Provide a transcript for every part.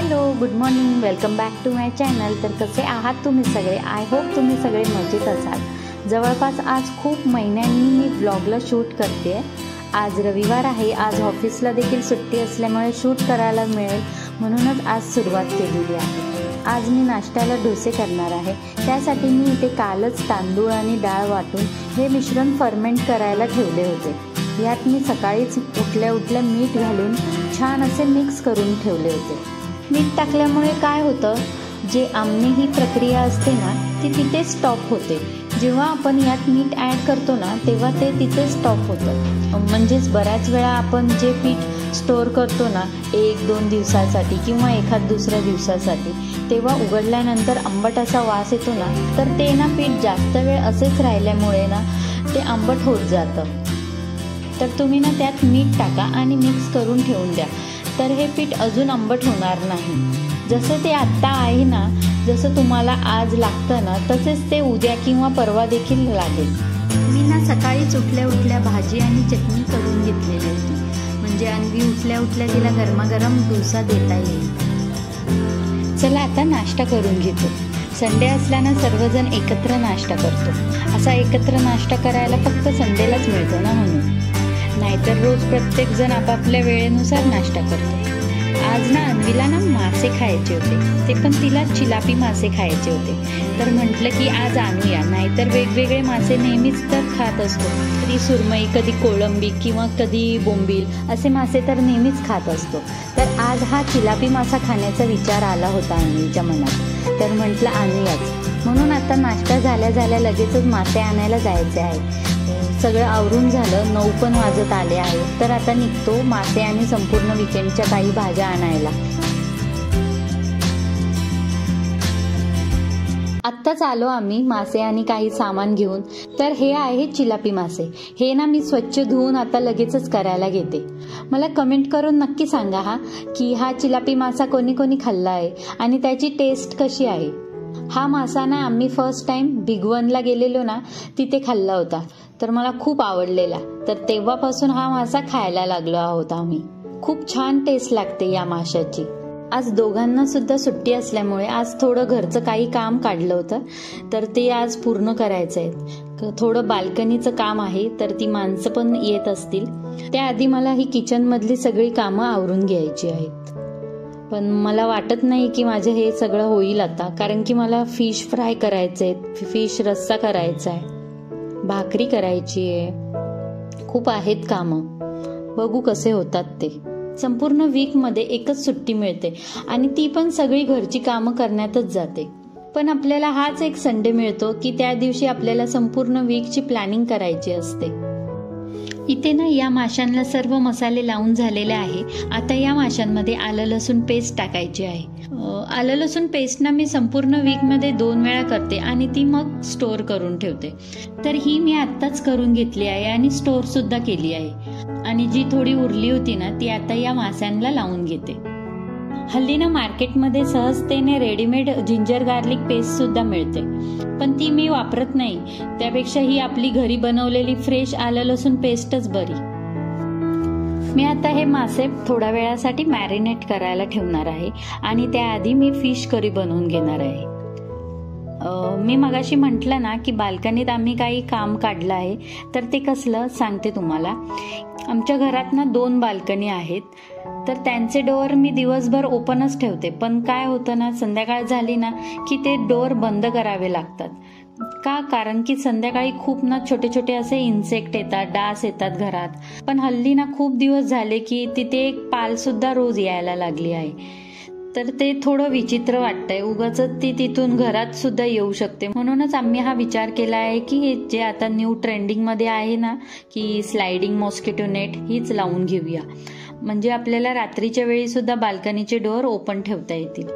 Hello, good morning, welcome back to my channel. तर कसे आहात तुम्ही सगळे? आय होप तुम्ही सगळे मजेत असाल. जवळपास आज खूप महिन्यांनी मी व्लॉगला शूट करते. आज रविवार आहे. आज ऑफिसला देखील सुट्टी असल्यामुळे शूट करायला मिळेल म्हणूनच आज सुरुवात केलेली आहे. आज मी नाश्त्याला डोसे करणार आहे. त्यासाठी मी इथे कालच तांदूळ आणि डाळ वाटून हे मिश्रण फर्मेंट करायला ठेवले होते. यात मी सकाळीच उठल्या मीठ घालून छान असे मिक्स करून ठेवले होते. मीठ टाकल्यामुळे काय होतं, जे आमने ही प्रक्रिया असते ना ती तिथे स्टॉप होते. जेव्हा आपण यात मीठ ॲड करतो ना तेव्हा ते तिथे स्टॉप होतं. म्हणजेच बऱ्याच वेळा आपण जे पीठ स्टोअर करतो ना 1-2 दिवसासाठी किंवा एखाद दुसऱ्या दिवसासाठी, तेव्हा उघडल्यानंतर आंबट असा वास येतो ना, तर ते ना पीठ जास्त वेळ असेच राहिल्यामुळे ना ते आंबट होत जातं. तर तुम्ही ना त्यात मीठ टाका आणि मिक्स करून ठेवून द्या. तर हे पीठ अजून आंबट होणार नाही. जसं ते आत्ता आहे ना, जसं तुम्हाला आज लागतं ना तसेच ते उद्या किंवा परवा देखील लागेल. मी ना सकाळीच उठल्या भाजी आणि चटणी करून घेतलेली होती. म्हणजे अन्वी उठल्या तिला गरमागरम डोसा देता येईल. चला आता नाश्ता करून घेतो. संडे असल्यानं सर्वजण एकत्र नाश्ता करतो. असा एकत्र नाश्ता करायला फक्त संडेलाच मिळतो ना, म्हणून. नाहीतर रोज प्रत्येक जण आपापल्या वेळेनुसार नाश्ता करतो. आज ना अन्वीला ना मासे खायचे होते. ते पण तिला चिलापी मासे खायचे होते. तर म्हटलं की आज आणूया. नाहीतर वेगवेगळे मासे नेहमीच तर खात असतो. कधी सुरमई, कधी कोळंबी किंवा कधी बोंबील असे मासे तर नेहमीच खात असतो. तर आज हा चिलापी मासा खाण्याचा विचार आला होता अन्वीच्या मनात. तर म्हटलं आणूयाच. म्हणून आता नाश्ता झाल्या लगेचच मासे आणायला जायचे आहे. सगळं आवरून झालं. 9 पण वाजत आले आहे. तर आता निघतो मासे आणि संपूर्ण वीकेंडच्या काही भाज्या आणायला. आत्ताच आलो आम्ही मासे आणि काही सामान घेऊन. तर हे आहे चिलापी मासे. हे ना मी स्वच्छ धुवून आता लगेचच करायला घेते. मला कमेंट करून नक्की सांगा की हा चिलापी मासा कोणी खाल्ला आहे आणि त्याची टेस्ट कशी आहे. हा मासा ना आम्ही फर्स्ट टाइम भिगवणला गेलेलो ना तिथे खाल्ला होता. तर मला खूप आवडलेला. तर तेव्हापासून हा मासा खायला लागलो आहोत आम्ही. खूप छान टेस्ट लागते या माशाची. आज दोघांना सुद्धा सुट्टी असल्यामुळे आज थोडं घरचं काही काम काढलं होतं. तर ते आज पूर्ण करायचं आहे. थोडं बाल्कनीचं काम आहे. तर ती माणसं पण येत असतील. त्याआधी मला ही किचन मधली सगळी कामं आवरून घ्यायची आहेत. पण मला वाटत नाही की माझं हे सगळं होईल आता. कारण की मला फिश फ्राय करायचे, फिश रस्सा करायचा आहे, भाकरी करायची आहे. खूप आहेत कामं. बघू कसे होतात ते. संपूर्ण वीकमध्ये एकच सुट्टी मिळते आणि ती पण सगळी घरची कामं करण्यातच जाते. पण आपल्याला हाच एक संडे मिळतो की त्या दिवशी आपल्याला संपूर्ण वीकची प्लॅनिंग करायची असते. इथे ना या माशांना सर्व मसाले लावून झालेले आहे. आता या माशांमध्ये आलं लसूण पेस्ट टाकायची आहे. आलं लसूण पेस्ट ना मी संपूर्ण वीकमध्ये 2 वेळा करते आणि ती मग स्टोअर करून ठेवते. तर ही मी आत्ताच करून घेतली आहे आणि स्टोअर सुद्धा केली आहे. आणि जी थोडी उरली होती ना ती आता या माशांना लावून घेते. हल्ली ना मार्केटमध्ये सहजतेने रेडीमेड जिंजर गार्लिक पेस्ट सुद्धा मिळते. पण ती मी वापरत नाही. त्यापेक्षा ही आपली घरी बनवलेली फ्रेश आलं लसूण पेस्टच बरी. मी आता हे मासे थोड्या वेळासाठी मॅरिनेट करायला ठेवणार आहे आणि त्याआधी मी फिश करी बनवून घेणार आहे. मी मगाशी म्हटलं ना की बाल्कनीत आम्ही काही काम काढलं आहे. तर ते कसलं सांगते तुम्हाला. आमच्या घरात ना 2 बाल्कनी आहेत. तर त्यांचे डोअर मी दिवसभर ओपनच ठेवते. पण काय होतं ना, संध्याकाळ झाली ना की ते डोअर बंद करावे लागतात. का? कारण की संध्याकाळी खूप ना छोटे असे इन्सेक्ट येतात, डास येतात घरात. पण हल्ली ना खूप दिवस झाले की तिथे एक पाल सुद्धा रोज यायला लागली आहे. तर ते थोडं विचित्र वाटतंय. उगाचच ती तिथून घरात सुद्धा येऊ शकते. म्हणूनच आम्ही हा विचार केला आहे की हे जे आता न्यू ट्रेंडिंग मध्ये आहे ना की स्लायडिंग मॉस्किटो नेट, हीच लावून घेऊया. म्हणजे आपल्याला रात्रीच्या वेळी सुद्धा बाल्कनीचे डोअर ओपन ठेवता येतील.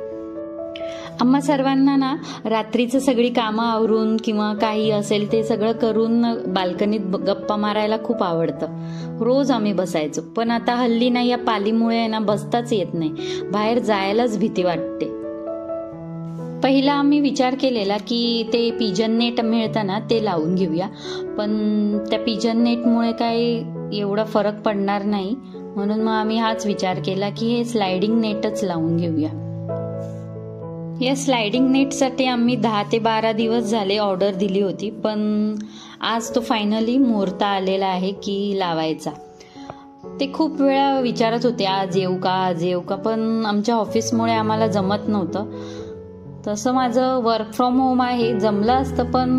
आम्हा सर्वांना ना रात्रीचं सगळी कामं आवरून किंवा काही असेल ते सगळं करून बाल्कनीत गप्पा मारायला खूप आवडतं. रोज आम्ही बसायचो. पण आता हल्ली ना या पालीमुळे ना बसताच येत नाही. बाहेर जायलाच भीती वाटते. पहिला आम्ही विचार केलेला की ते पिजन नेट मिळतं ना ते लावून घेऊया. पण त्या पिजन नेटमुळे काही एवढा फरक पडणार नाही. म्हणून मग आम्ही हाच विचार केला की हे स्लायडिंग नेटच लावून घेऊया. या स्लायडिंग नेटसाठी आम्ही 10 ते 12 दिवस झाले ऑर्डर दिली होती, पण आज तो फायनली मुहूर्त आलेला आहे की लावायचा. ते खूप वेळा विचारत होते आज येऊ का, पण आमच्या ऑफिसमुळे आम्हाला जमत नव्हतं. तसं माझं वर्क फ्रॉम होम आहे, जमलं असतं, पण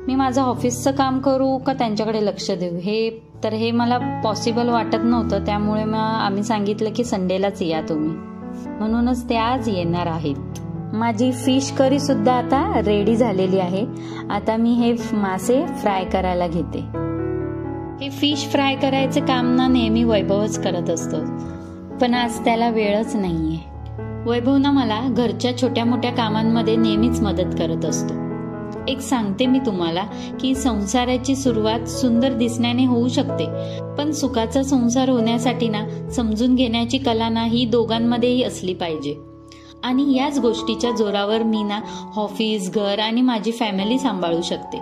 मी माझं ऑफिसचं काम करू का त्यांच्याकडे लक्ष देऊ हे मला पॉसिबल वाटत नव्हतं. त्यामुळे मग आम्ही सांगितलं की संडेलाच या तुम्ही, म्हणूनच ते आज येणार आहेत. माझी फिश करी सुद्धा आता रेडी झालेली आहे. आता मी हे मासे फ्राय करायला घेते. हे फिश फ्राय करायचे काम ना नेहमी वैभवच करत असतो, पण आज त्याला वेळच नाहीये. वैभव ना मला घरच्या छोट्या मोठ्या कामांमध्ये नेहमीच मदत करत असतो. एक सांगते मी तुम्हाला की संसाराची सुरुवात सुंदर दिसण्याने होऊ शकते, पण सुखाचा संसार होण्यासाठी ना समजून घेण्याची कला ना ही दोघांमध्येही असली पाहिजे. आणि याच गोष्टीच्या जोरावर मी ना ऑफिस, घर आणि माझी फॅमिली सांभाळू शकते.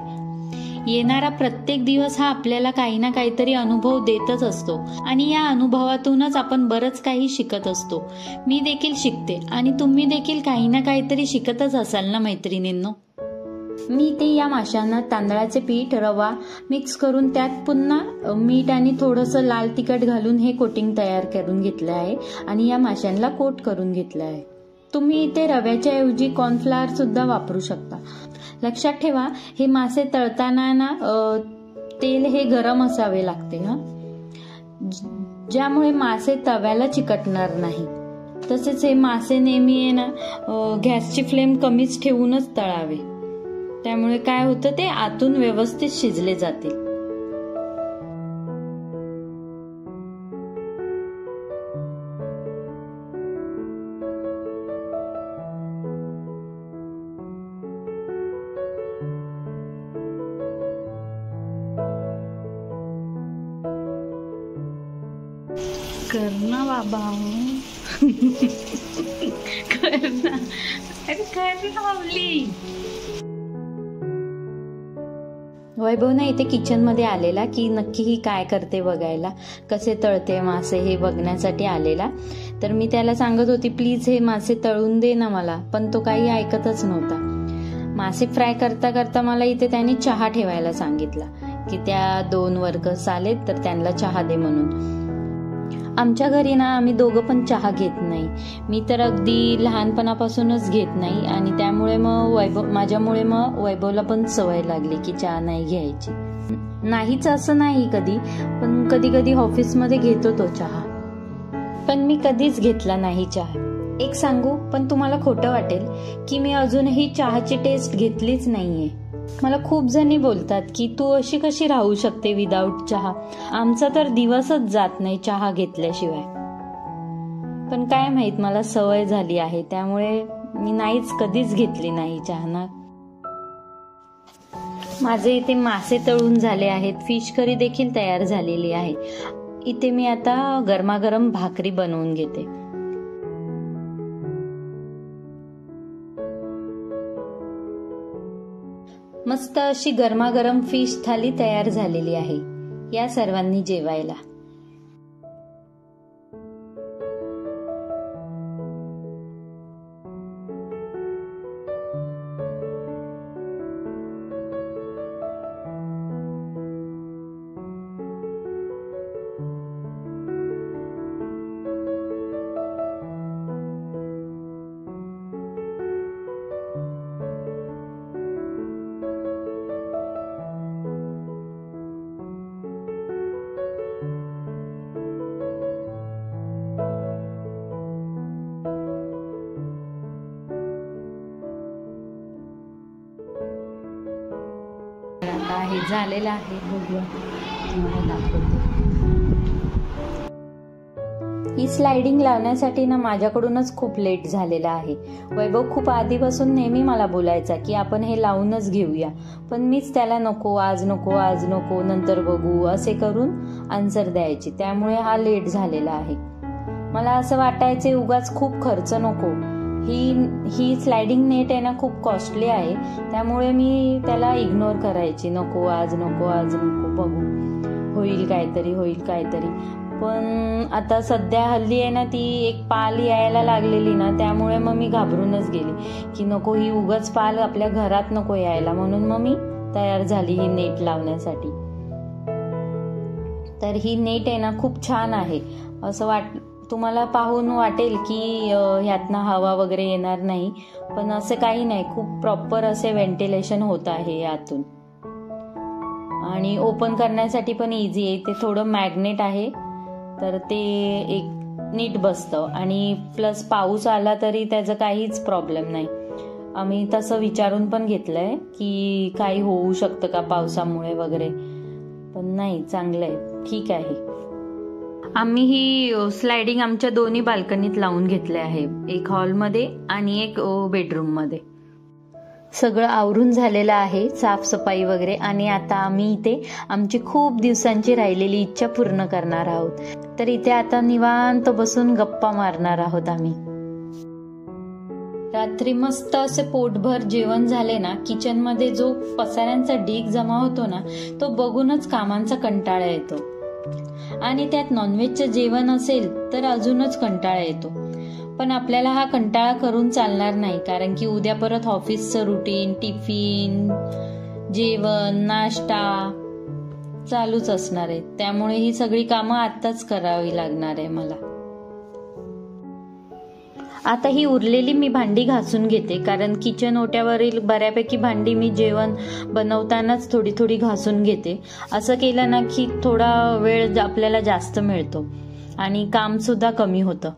येणारा प्रत्येक दिवस हा आपल्याला काही ना काहीतरी अनुभव देतच असतो आणि या अनुभवातूनच आपण बरंच काही शिकत असतो. मी देखील शिकते आणि तुम्ही देखील काही ना काहीतरी शिकतच असाल ना मैत्रिणींनो. मी ते या माशांना तांदळाचे पीठ, रवा मिक्स करून त्यात पुन्हा मीठ आणि थोडंसं लाल तिखट घालून हे कोटिंग तयार करून घेतलं आहे आणि या माशांना कोट करून घेतलं आहे. तुम्ही इथे रव्याच्या ऐवजी कॉर्नफ्लॉवर सुद्धा वापरू शकता. लक्षात ठेवा, हे मासे तळताना ना तेल हे गरम असावे लागते ज्यामुळे मासे तव्याला चिकटणार नाही. तसेच हे मासे नेहमी आहे ना गॅसची फ्लेम कमीच ठेवूनच तळावे, त्यामुळे काय होतं ते आतून व्यवस्थित शिजले जातील. करना बाबा करना, अरे करना बाबली. वैभव ना इथे किचन मध्ये आलेला की नक्की ही काय करते बघायला, कसे तळते मासे हे बघण्यासाठी आलेला. तर मी त्याला सांगत होती प्लीज हे मासे तळून दे ना मला, पण तो काही ऐकतच नव्हता. मासे फ्राय करता करता मला इथे त्याने चहा ठेवायला सांगितला की त्या 2 वर्कर्स आलेत तर त्यांना चहा दे म्हणून. आमच्या घरी ना आम्ही दोघं पण चहा घेत नाही. मी तर अगदी लहानपणापासूनच घेत नाही आणि त्यामुळे मग माझ्यामुळे मग वैभवला पण सवय लागली की चहा नाही घ्यायची. नाहीच असं नाही कधी, पण कधी कधी ऑफिसमध्ये घेतो तो चहा, पण मी कधीच घेतला नाही चहा. एक सांगू, पण तुम्हाला खोटं वाटेल की मी अजूनही चहाची टेस्ट घेतलीच नाहीये. मला खूप जणी बोलतात की तू अशी कशी राहू शकते विदाऊट चहा. आमचा तर दिवसच जात नाही चहा घेतल्याशिवाय. पण काय माहित, मला सवय झाली आहे, त्यामुळे मी नाहीच कधीच घेतली नाही चहा ना. माझे इथे मासे तळून झाले आहेत, फिश करी देखील तयार झालेली आहे. इथे मी आता गरमागरम भाकरी बनवून घेते. मस्त अशी गरमागरम फिश थाली तयार झालेली आहे. या सर्वांनी जेवायला. हे झालेलं आहे, बघूया तुम्हाला दाखवते. ही स्लायडिंग लावण्यासाठी ना माझ्याकडूनच खूप लेट झालेला आहे. वैभव खूप आधीपासून नेहमी मला बोलायचा की आपण हे लावूनच घेऊया, पण मीच त्याला नको आज नको नंतर बघू असे करून आन्सर द्यायची, त्यामुळे हा लेट झालेला आहे. मला असं वाटायचे उगाच खूप खर्च नको. ही स्लायडिंग नेट आहे ना खूप कॉस्टली आहे, त्यामुळे मी त्याला इग्नोर करायची, नको आज नको बघू, होईल काहीतरी. पण आता सध्या हल्ली आहे ना, ती एक पाल यायला लागलेली ना, त्यामुळे मग मी घाबरूनच गेली की नको, ही उगाच पाल आपल्या घरात नको यायला, म्हणून मग मी तयार झाली ही नेट लावण्यासाठी. तर ही नेट आहे ना खूप छान आहे. असं तुम्हाला पाहून वाटेल की ह्यातनं हवा वगैरे येणार नाही, पण असं काही नाही. खूप प्रॉपर असे व्हेंटिलेशन होत आहे यातून. आणि ओपन करण्यासाठी पण इझी आहे. ते थोडं मॅग्नेट आहे, तर ते एक नीट बसतं. आणि प्लस पाऊस आला तरी त्याचं काहीच प्रॉब्लेम नाही. आम्ही तसं विचारून पण घेतलंय की काही होऊ शकतं का पावसामुळे वगैरे, पण नाही, चांगलं आहे, ठीक आहे. आम्ही ही स्लायडिंग आमच्या दोन्ही बाल्कनीत लावून घेतले आहे, एक हॉलमध्ये आणि एक बेडरूममध्ये. सगळं आवरून झालेलं आहे, साफसफाई वगैरे. आणि आता आम्ही इथे आमची खूप दिवसांची राहिलेली इच्छा पूर्ण करणार आहोत. तर इथे आता निवांत बसून गप्पा मारणार आहोत आम्ही. रात्री मस्त असे पोटभर जेवण झाले ना, किचनमध्ये जो पसाऱ्यांचा ढीग जमा होतो ना, तो बघूनच कामांचा कंटाळा येतो. आणि त्यात नॉनव्हेजचं जेवण असेल तर अजूनच कंटाळा येतो. पण आपल्याला हा कंटाळा करून चालणार नाही, कारण की उद्या परत ऑफिसचं रुटीन, टिफिन, जेवण, नाश्ता चालूच असणार आहे. त्यामुळे ही सगळी कामं आत्ताच करावी लागणार आहे मला. आता ही उरलेली मी भांडी घासून घेते, कारण किचन ओट्यावरील बऱ्यापैकी भांडी मी जेवण बनवतानाच थोडी थोडी घासून घेते. असं केलं ना की थोडा वेळ आपल्याला जास्त मिळतो आणि काम सुद्धा कमी होतं.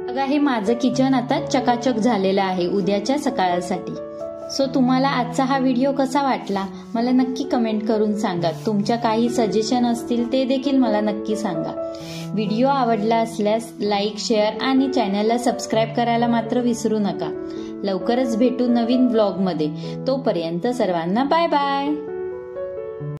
बघा, हे माझं किचन आता चकाचक झालेलं आहे उद्याच्या सकाळसाठी. सो तुम्हाला आजचा हा व्हिडिओ कसा वाटला मला नक्की कमेंट करून सांगा. तुमच्या काही सजेशन असतील ते देखील मला नक्की सांगा. व्हिडिओ आवडला असल्यास लाईक, शेअर आणि चॅनलला सबस्क्राईब करायला मात्र विसरू नका. लवकरच भेटू नवीन व्लॉगमध्ये. तोपर्यंत सर्वांना बाय बाय.